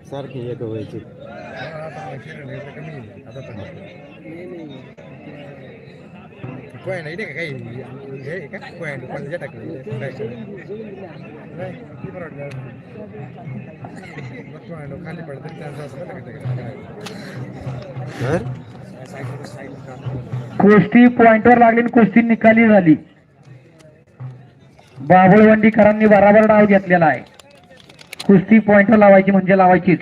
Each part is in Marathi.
सारखी एक व्हायची नाही का काही हे का कोणाच्या टाकलं खाली पडत कुस्ती पॉइंटवर लागली आणि कुस्ती निकाली झाली. बाबुळवंडीकरांनी बराबर डाव घेतलेला आहे. कुस्ती पॉइंटवर लावायची म्हणजे लावायचीच.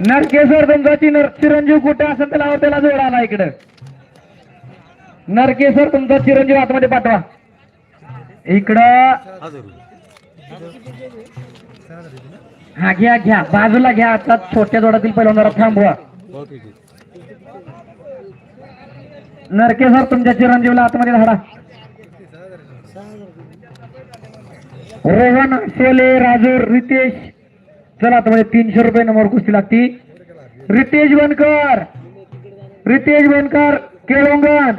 नरकेश्वर तुमचा चिरंजीव कुठे असेल त्याला त्याला जोड आला इकडं. नरकेश्वर तुमचा चिरंजीव आतमध्ये पाठवा इकडं. हा घ्या घ्या बाजूला घ्या. आता छोट्या जोडातील पहिल्यांदा थांबवा. नरकेश्वर तुमच्या चिरंजीवला आतमध्ये धाडा. रोहन सोले राजूर रितेश चला आतमध्ये 300 रुपये नंबर कुस्ती लागती. रितेश बनकर केळुंगण.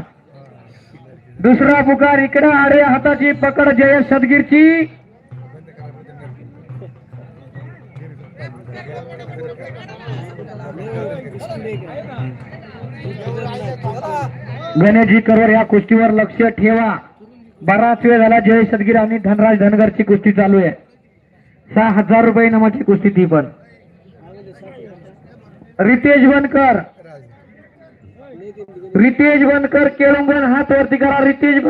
दुसरा पुकार इकडं आडे हाताची पकड जयेश सदगीरची. गणेशजी करवर या कुस्तीवर लक्ष ठेवा. बराच वेळ झाला जयेश सदगीर आणि धनराज धनगरची कुस्ती चालू आहे. 6000 रुपये इनामाची कुस्ती ती पण. रितेश बनकर केळुंगण हात वरती करा. रितेश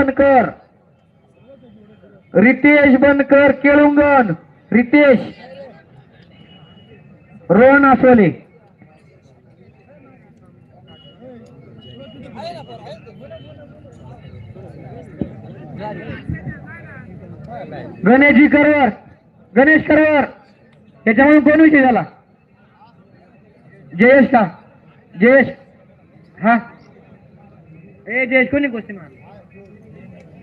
बनकर केळुंगण. रितेश रोहन आसोले गणेश करवर त्याच्यामुळे कोण विषय झाला. जयेश का जयेश हा जयेश कोणी कुस्ती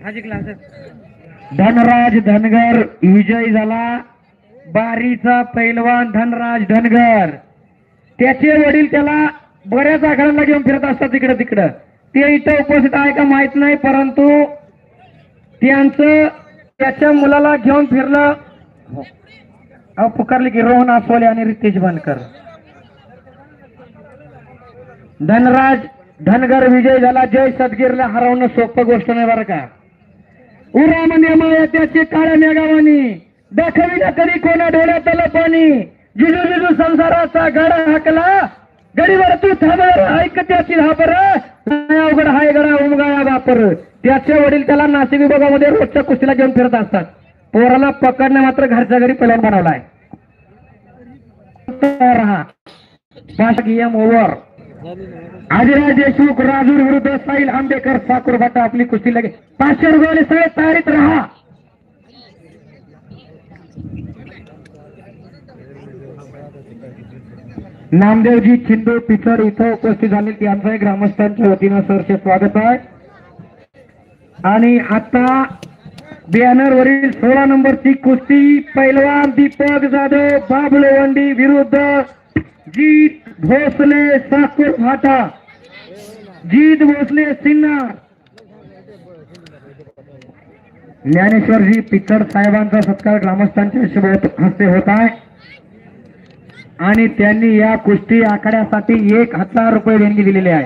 हा जिंकला. धनराज धनगर विजयी झाला. बारीचा पैलवान धनराज धनगर. त्याचे वडील त्याला बऱ्याच आखाड्यांना घेऊन फिरत असतात तिकडं तिकडं. ते इथं उपस्थित आहे का माहित नाही परंतु त्याच्या मुलाला घेऊन फिरलं. पुकारले की रोहन आसवाले आणि रितेश बनकर. धनराज धनगर विजय झाला. जय सदगीरला हरवणं सोपं गोष्ट नाही बरं का. उराम नेमाया त्याचे काळ्या मेघावानी दाखविला कधी कोणा डोळ्यात आलं पाणी. जुजू जुजू संसाराचा गडा हाकला गडीवर तू थांबर ऐक त्याची धापर. अवघड हाय गडा उमगाया वापर. त्याचे वडील त्याला नाशिक विभागामध्ये रोजच्या कुस्तीला घेऊन फिरत असतात. पोराला पकडणे मात्र घरच्या घरी पहिल्यांदा बनवलाय. Game over. आदिराज देशमुख राजूर विरुद्ध साहिल आंबेकर साकुरबाटा आपली कुस्ती लगे 500 रुपये सगळे तयारीत राहा. नामदेवजी छिंदू पिचड इथं उपस्थित झाले त्यांचं ग्रामस्थांच्या वतीनं सरचे स्वागत आहे. आणि आता बॅनर वरील 16 नंबरची कुस्ती पैलवान दीपक जाधव बाबुळवंडी विरुद्ध जीत भोसले साकुरबाटा. जीत भोसले सिन्नर. ज्ञानेश्वरजी पिचड साहेबांचा सत्कार ग्रामस्थांच्या हस्ते होत आहे आणि त्यांनी या कुस्ती आखाड्यासाठी 1000 रुपये देणगी दिलेली आहे.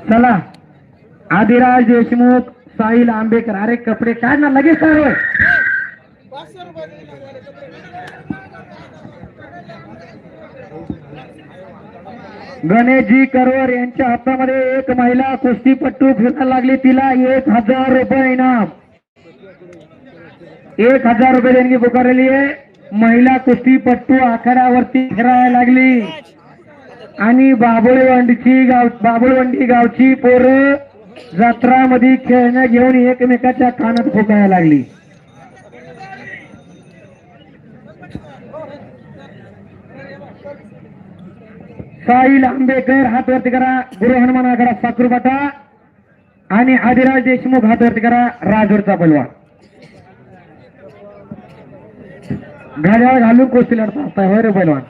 चला आदिराज देशमुख साहिल आंबेकर. अरे कपडे काय ना लगेच काय गणेशजी करवर यांच्या हातामध्ये एक महिला कुस्तीपट्टू फिरायला लागली. तिला 1000 रुपये इनाम. 1000 रुपये देणगी पुकारलेली आहे. महिला कुस्तीपट्टू आखाड्यावरती फिरायला लागली आणि बाबुळवंडी गावची पोरं जत्रामध्ये खेळण्या घेऊन एकमेकाच्या कानात फुकायला लागली. साहिल आंबेकर हात वरती करा. गुरु हनुमान आखाडा साकुरबाटा आणि आदिराज देशमुख हात वरती करा. राजूरचा बलवा घड्याळ घालून कुस्ती लढता होय रे पैलवान.